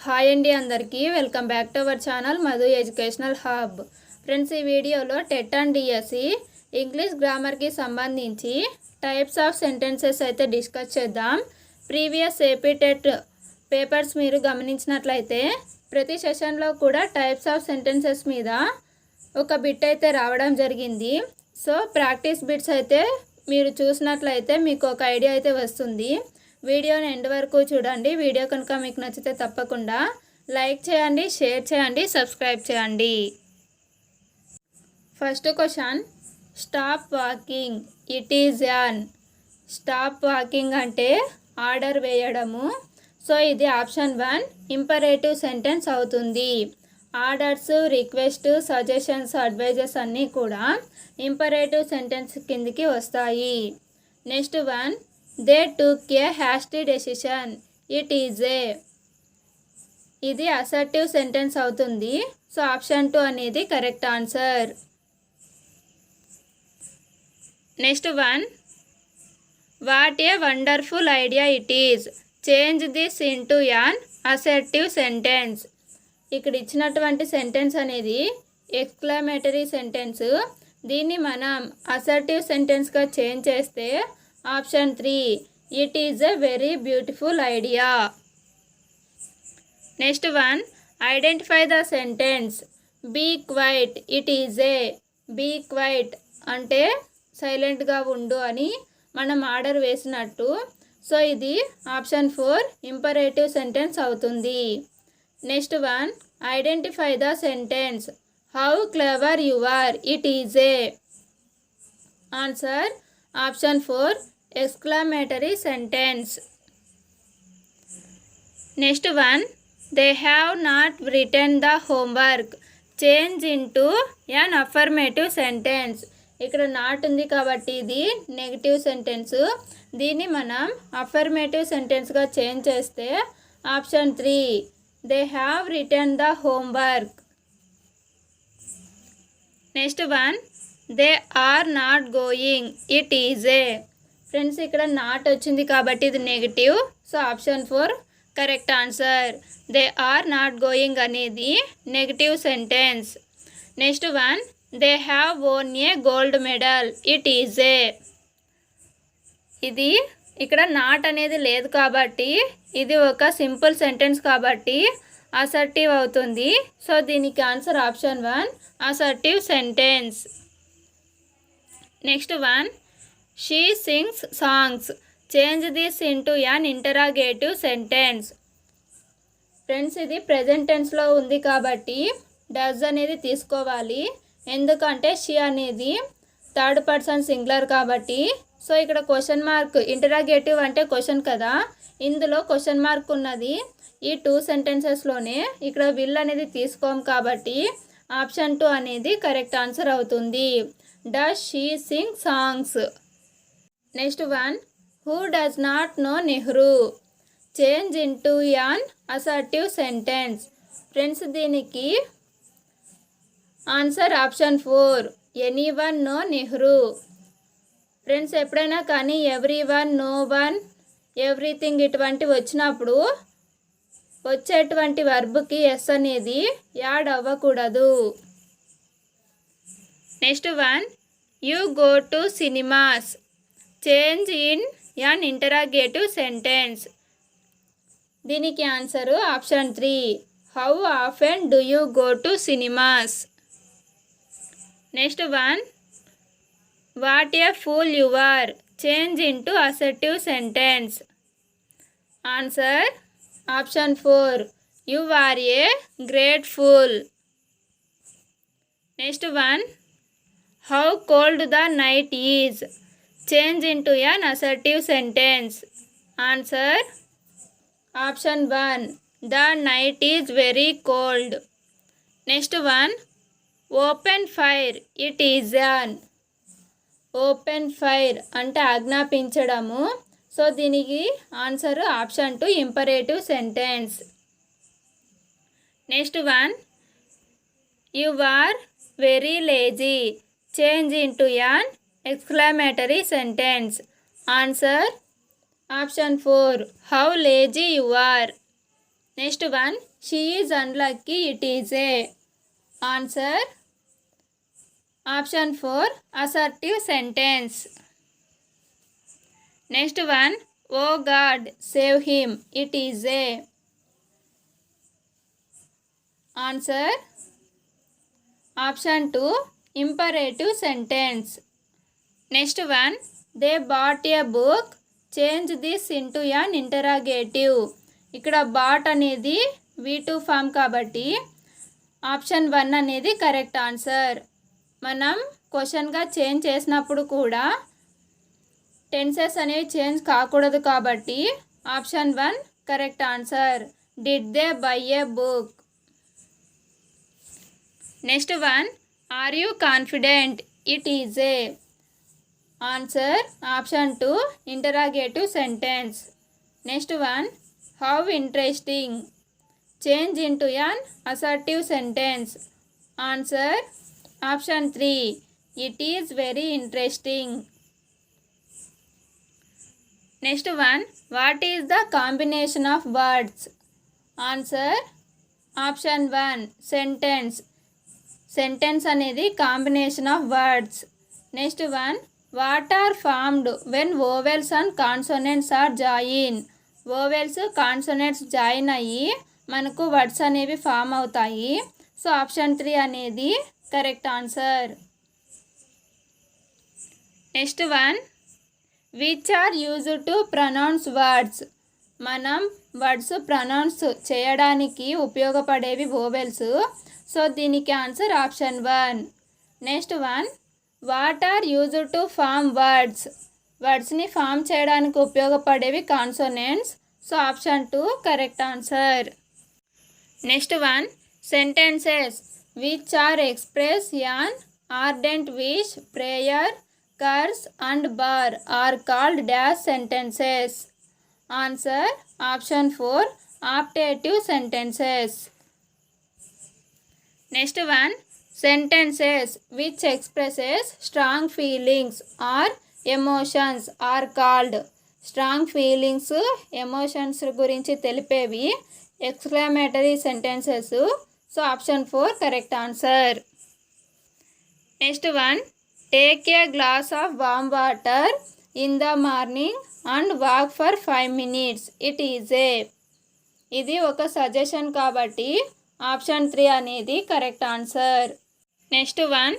Hi అండి అందరికీ welcome back to our channel Madhu educational hub. Friends, ఈ వీడియోలో టెట్ అండ్ డిఎస్సి ఇంగ్లీష్ గ్రామర్కి సంబంధించి టైప్స్ ఆఫ్ సెంటెన్సెస్ అయితే డిస్కస్ చేద్దాం. ప్రీవియస్ ఏపీ టెట్ పేపర్స్ మీరు గమనించినట్లయితే ప్రతి సెషన్లో కూడా టైప్స్ ఆఫ్ సెంటెన్సెస్ మీద ఒక బిట్ అయితే రావడం జరిగింది. సో ప్రాక్టీస్ బిట్స్ అయితే మీరు చూసినట్లయితే మీకు ఒక ఐడియా అయితే వస్తుంది. వీడియోని ఎండ్ వరకు చూడండి. వీడియో కనుక మీకు నచ్చితే తప్పకుండా లైక్ చేయండి, షేర్ చేయండి, సబ్స్క్రైబ్ చేయండి. First question, stop walking it is an. Stop walking అంటే ఆర్డర్ వేయడము. సో ఇది ఆప్షన్ 1 ఇంపరేటివ్ సెంటెన్స్ అవుతుంది. ఆర్డర్స్, రిక్వెస్ట్, సజెషన్స్, అడ్వైజెస్ అన్నీ కూడా ఇంపరేటివ్ సెంటెన్స్ కిందికి వస్తాయి. Next one, they took A Hastie decision it is a. ఇది అసర్టివ్ సెంటెన్స్ అవుతుంది. సో ఆప్షన్ 2 అనేది correct answer. Next one, what a wonderful idea it is. Change this into an assertive sentence. ఇక్కడ ఇచ్చినటువంటి sentence అనేది exclamatory sentence. దీన్ని మనం assertive సెంటెన్స్గా change చేస్తే option 3 it is a very beautiful idea. Next one, identify the sentence be quiet it is a. Be quiet అంటే సైలెంట్గా ఉండు అని మనం ఆర్డర్ వేసినట్టు. సో ఇది ఆప్షన్ 4 ఇంపరేటివ్ సెంటెన్స్ అవుతుంది. Next one, identify the sentence how clever you are it is a. Answer option 4 exclamatory sentence. Next one, they have not written the homework change into an affirmative sentence. ఇక్కడ not ఉంది కాబట్టి ఇది negative sentence. దీన్ని మనం affirmative సెంటెన్స్గా change చేస్తే option 3 they have written the homework. Next one, they are not going it is a. Friends, ఇక్కడ not వచ్చింది కాబట్టి ఇది negative. So option 4 correct answer. They are not going అనేది negative sentence. Next one, they have won a gold medal it is a. ఇది ఇక్కడ not అనేది లేదు కాబట్టి ఇది ఒక సింపుల్ సెంటెన్స్ కాబట్టి అసర్టివ్ అవుతుంది. సో దీనికి answer option 1 assertive sentence. Next one, she sings songs change this into an interrogative sentence. Friends, ఇది ప్రెజెంట్ టెన్స్లో ఉంది కాబట్టి డస్ అనేది తీసుకోవాలి. ఎందుకంటే షీ అనేది థర్డ్ పర్సన్ సింగులర్ కాబట్టి. సో ఇక్కడ క్వశ్చన్ మార్క్, ఇంటరాగేటివ్ అంటే క్వశ్చన్ కదా, ఇందులో క్వశ్చన్ మార్క్ ఉన్నది ఈ 2 సెంటెన్సెస్లోనే. ఇక్కడ విల్ అనేది తీసుకోం కాబట్టి ఆప్షన్ 2 అనేది కరెక్ట్ ఆన్సర్ అవుతుంది. Does she sing songs. Next one, who does not know Nehru change into an assertive sentence. Friends, దీనికి answer option 4 anyone know Nehru. Friends, ఎప్పుడైనా కానీ ఎవ్రీవన్, నో వన్, ఎవ్రీథింగ్ ఇటువంటి వచ్చినప్పుడు వచ్చేటువంటి వర్బ్కి ఎస్ అనేది యాడ్ అవ్వకూడదు. Next one, you go to cinemas change in an interrogative sentence. దీనికి answer option 3 how often do you go to cinemas. Next one, what a fool you are change into assertive sentence. Answer option 4 you are a great fool. Next one, how cold the night is change into an assertive sentence. Answer option 1 the night is very cold. Next one, open fire it is an. Open fire అంటే ఆజ్ఞాపించడము. So దీనికి answer option 2 imperative sentence. Next one, you are very lazy change into an exclamatory sentence. Answer option 4 how lazy you are. Next one, she is unlucky, it is a. Answer option 4 assertive sentence. Next one, O God save him, it is a. Answer option 2 imperative sentence. Next one, they bought a book, change this into an interrogative. ఇక్కడ bought అనేది V2 form కాబట్టి option 1 అనేది correct answer. మనం క్వశ్చన్గా change చేసినప్పుడు కూడా tenses అనేవి change కాకూడదు కాబట్టి option 1 correct answer. Did they buy a book. Next one, are you confident, it is a. Answer option 2 interrogative sentence. Next one, how interesting, change into an assertive sentence. Answer option 3 it is very interesting. Next one, what is the combination of words. Answer option 1 sentence. Sentence అనేది combination of words. Next one, what are formed when vowels and consonants are join. Vowels consonants join అయ్యి మనకు words అనేవి form అవుతాయి. So option 3 అనేది correct answer. Next one, which are used to pronounce words. మనం words pronounce చేయడానికి ఉపయోగపడేవి vowels. So దీనికి answer option 1. Next one, what are used to form words. వర్డ్స్ని ఫామ్ చేయడానికి ఉపయోగపడేవి consonants. So option 2 correct answer. Next one, sentences which are express an ardent wish, prayer, curse and bar are called dash sentences. Answer option 4 optative sentences. Next one, sentences which expresses strong feelings are emotions are called. Strong feelings emotions గురించి తెలిపేవి exclamatory sentences. So option 4 correct answer. Next one, take a glass of warm water in the morning and walk for 5 minutes, it is a. ఇది ఒక suggestion కాబట్టి option 3 అనేది correct answer. Next one,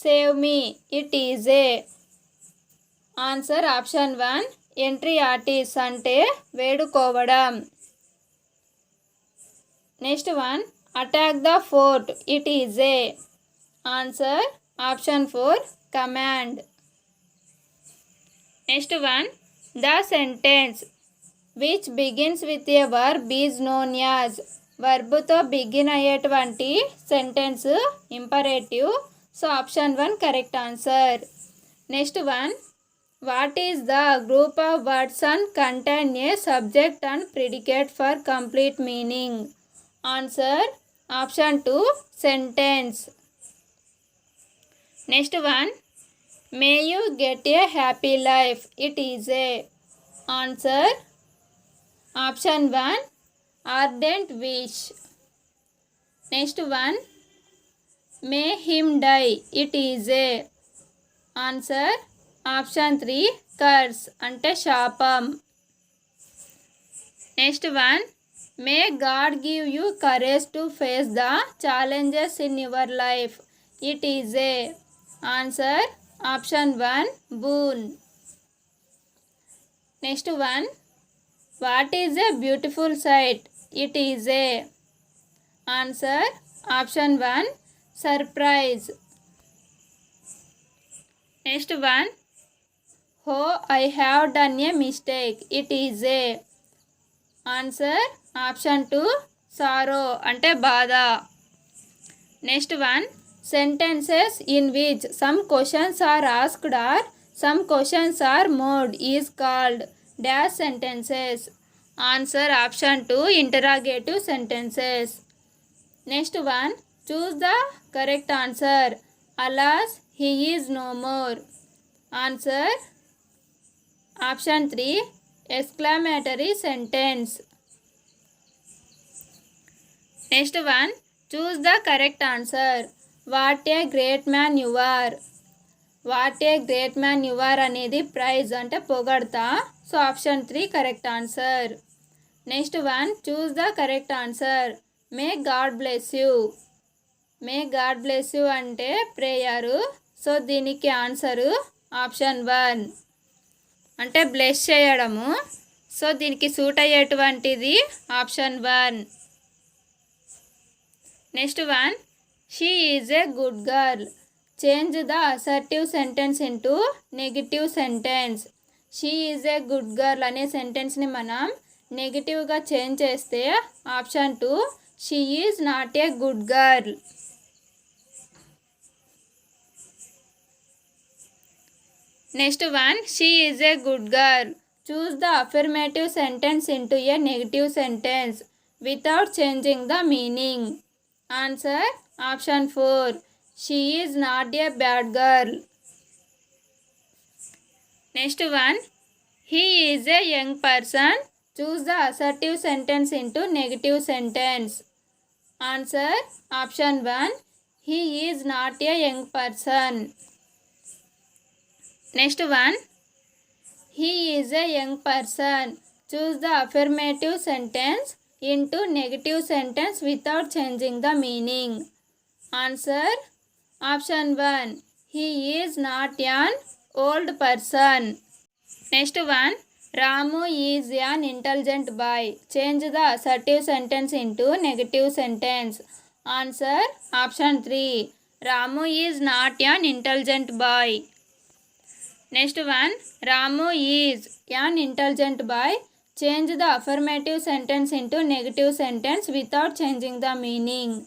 save me, it is a. Answer option 1 entreaties అంటే వేడుకోవడం. Next one, attack the fort, it is a. Answer option 4 command. Next one, the sentence which begins with a verb is known as. వర్బ్తో begin అయ్యేటువంటి sentence imperative. So option 1 correct answer. Next one, what is the group of words and contain a subject and predicate for complete meaning. Answer option 2 sentence. Next one, may you get a happy life, it is a. Answer option 1 ardent wish. Next one, may him die, it is a. Answer option 3 curse అంటే శాపం. Next one, may God give you courage to face the challenges in your life, it is a. Answer option 1 boon. Next one, what is a beautiful sight, it is a. Answer option 1 surprise. Next one, oh I have done a mistake, it is a. Answer option 2 sorrow అంటే బాధ. నెక్స్ట్ వన్, sentences in which some questions are asked or some questions are made is called dash sentences. Answer option 2 interrogative sentences. Next one, choose the correct answer. Alas, he is no more. Answer option 3 exclamatory sentence. Next one, choose the correct answer. What a great man you are. What a great man you are అనేది praise అంటే పొగడతా. So option 3 correct answer. Next one, choose the correct answer. May God bless you. May God bless you అంటే prayer. So దీనికి answer option 1 అంటే bless చేయడము. So దీనికి suit అయ్యేటువంటిది option 1. Next one, she is a good girl. Change the assertive sentence into negative sentence. She is a good girl అనే సెంటెన్స్ని మనం నెగిటివ్గా change చేస్తే option 2, she is not A good girl. Next one, she is a good girl. Choose the affirmative sentence into A negative sentence without changing the meaning. Answer option 4, she is not A bad girl. Next one, he is a young person. Choose the assertive sentence into negative sentence. Answer option 1, he is not A young person. Next one, he is a young person. Choose the affirmative sentence into negative sentence without changing the meaning. Answer option 1, he is not an old person. Next one, Ramu is an intelligent boy. Change the assertive sentence into negative sentence. Answer option 3, Ramu is not an intelligent boy. Next one, Ramu is an intelligent boy. Change the affirmative sentence into negative sentence without changing the meaning.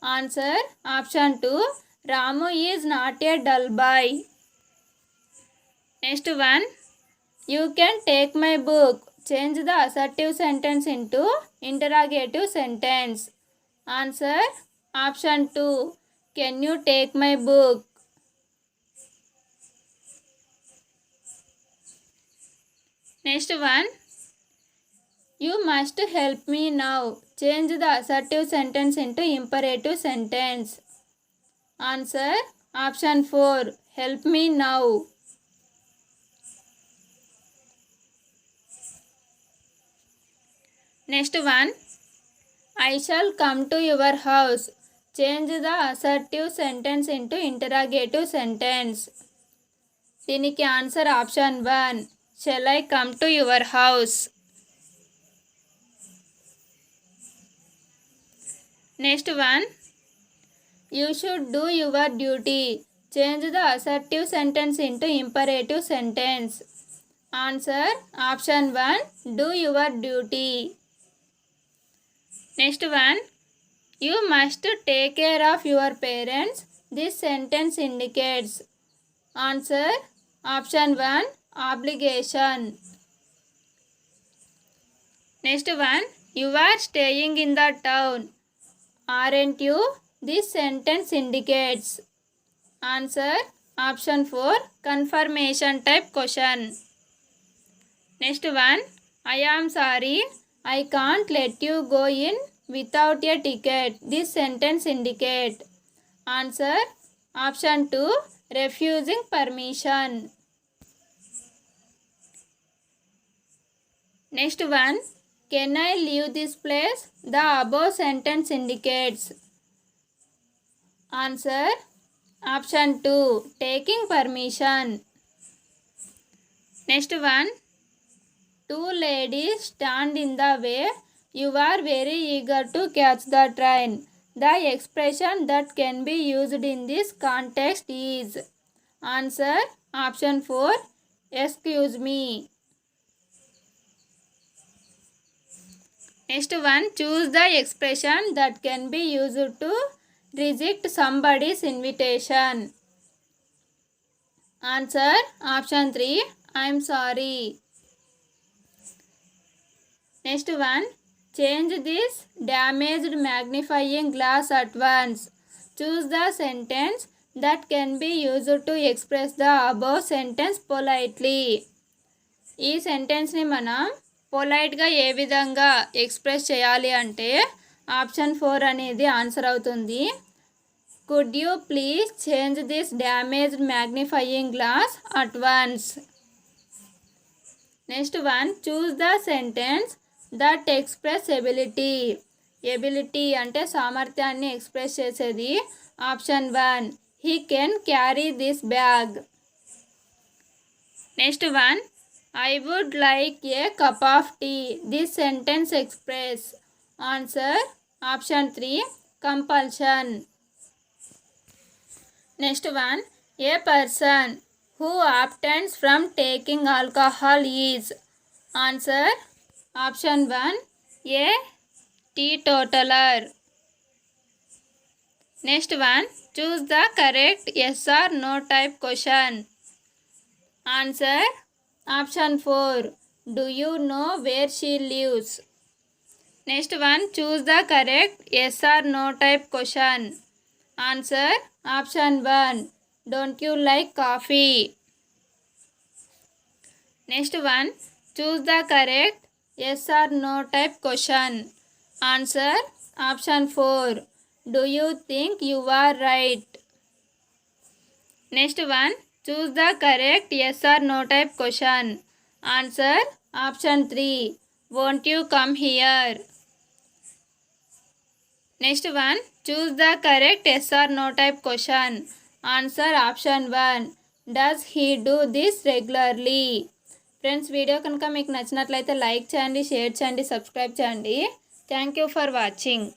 Answer option 2, Ramu is not a dull boy. Next one, you can take my book. Change the assertive sentence into interrogative sentence. Answer option 2, can you take my book. Next one, you must help me now. Change the assertive sentence into imperative sentence. Answer option 4, help me now. Next one, I shall come to your house. Change the assertive sentence into interrogative sentence. దీనికి answer option 1, shall I come to your house. Next one, you should do your duty. Change the assertive sentence into imperative sentence. Answer option 1, do your duty. Next one, you must take care of your parents. This sentence indicates. Answer option 1, obligation. Next one, you are staying in the town. Aren't you. This sentence indicates. Answer option 4, confirmation type question. Next one, I am sorry, I can't let you go in without a ticket. This sentence indicate. Answer option 2, refusing permission. Next one, can I leave this place? The above sentence indicates. Answer option 2, taking permission. Next one, two ladies stand in the way. You are very eager to catch the train. The expression that can be used in this context is. Answer option 4, excuse me. Next one, choose the expression that can be used to reject somebody's invitation. Answer option 3, I am sorry. Next one, change this damaged magnifying glass at once. Choose the sentence that can be used to express the above sentence politely. ఈ సెంటెన్స్ని మనం పొలైట్గా ఏ విధంగా express చేయాలి అంటే option 4 అనేది answer అవుతుంది. Could you please change this damaged magnifying glass at once. Next one, choose the sentence that express ability. Ability అంటే సామర్థ్యాన్ని express చేసేది. Option 1, he can carry this bag. Next one, I would like a cup of tea. This sentence express. Answer option 3, compulsion. Next one, a person who abstains from taking alcohol is. Answer option 1, a teetotaler. Next one, choose the correct yes or no type question. Answer option 4, do you know where she lives. Next one, choose the correct yes or no type question. Answer option 1, don't you like coffee. Next one, choose the correct yes or no type question. Answer option 4, do you think you are right. Next one, choose the correct yes or no type question. Answer option 3, won't you come here. Next one, choose the correct yes or no type question. Answer option 1, does he do this regularly. Friends, video కనుక మీకు నచ్చినట్లయితే like చేయండి, share చేయండి, subscribe చేయండి. Thank you for watching.